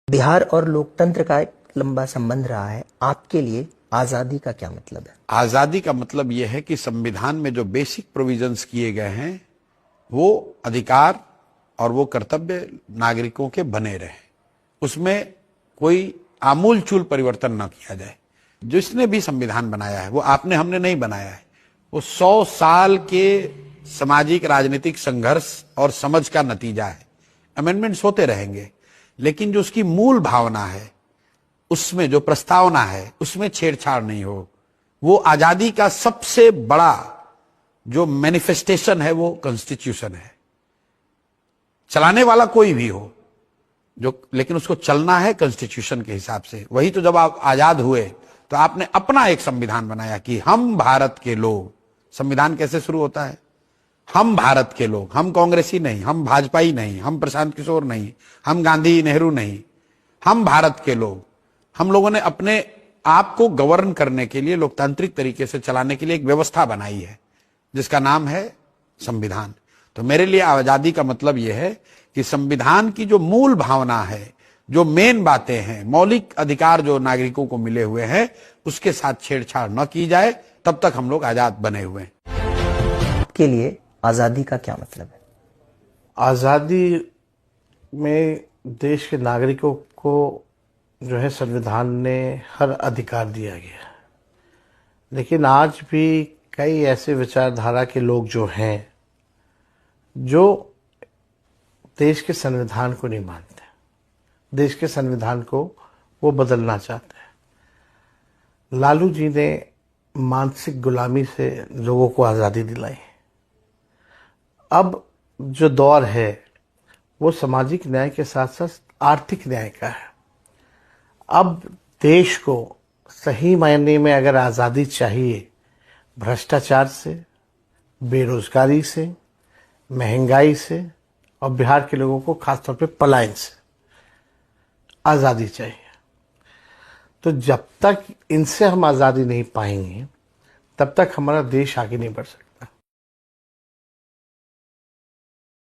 बिहार और लोकतंत्र का एक लंबा संबंध रहा है। आपके लिए आजादी का क्या मतलब है? आजादी का मतलब यह है कि संविधान में जो बेसिक प्रोविजंस किए गए हैं वो अधिकार और वो कर्तव्य नागरिकों के बने रहे, उसमें कोई आमूलचूल परिवर्तन ना किया जाए। जिसने भी संविधान बनाया है वो आपने हमने नहीं बनाया है, वो 100 साल के सामाजिक राजनीतिक संघर्ष और समझ का नतीजा है। अमेंडमेंट्स होते रहेंगे, लेकिन जो उसकी मूल भावना है, उसमें जो प्रस्तावना है, उसमें छेड़छाड़ नहीं हो। वो आजादी का सबसे बड़ा जो मैनिफेस्टेशन है वो कॉन्स्टिट्यूशन है। चलाने वाला कोई भी हो, लेकिन उसको चलना है कॉन्स्टिट्यूशन के हिसाब से। वही तो जब आप आजाद हुए तो आपने अपना एक संविधान बनाया कि हम भारत के लोग। संविधान कैसे शुरू होता है? हम भारत के लोग, हम कांग्रेसी नहीं, हम भाजपाई नहीं, हम प्रशांत किशोर नहीं, हम गांधी नेहरू नहीं, हम भारत के लोग। हम लोगों ने अपने आप को गवर्न करने के लिए, लोकतांत्रिक तरीके से चलाने के लिए एक व्यवस्था बनाई है जिसका नाम है संविधान। तो मेरे लिए आजादी का मतलब यह है कि संविधान की जो मूल भावना है, जो मेन बातें हैं, मौलिक अधिकार जो नागरिकों को मिले हुए हैं, उसके साथ छेड़छाड़ न की जाए, तब तक हम लोग आजाद बने हुए हैं। आपके लिए आजादी का क्या मतलब है? आज़ादी में देश के नागरिकों को जो है संविधान ने हर अधिकार दिया गया है, लेकिन आज भी कई ऐसे विचारधारा के लोग जो हैं जो देश के संविधान को नहीं मानते, देश के संविधान को वो बदलना चाहते हैं। लालू जी ने मानसिक गुलामी से लोगों को आज़ादी दिलाई। अब जो दौर है वो सामाजिक न्याय के साथ साथ आर्थिक न्याय का है। अब देश को सही मायने में अगर आज़ादी चाहिए, भ्रष्टाचार से, बेरोजगारी से, महंगाई से और बिहार के लोगों को खासतौर पे पलायन से आज़ादी चाहिए। तो जब तक इनसे हम आज़ादी नहीं पाएंगे, तब तक हमारा देश आगे नहीं बढ़ सकता।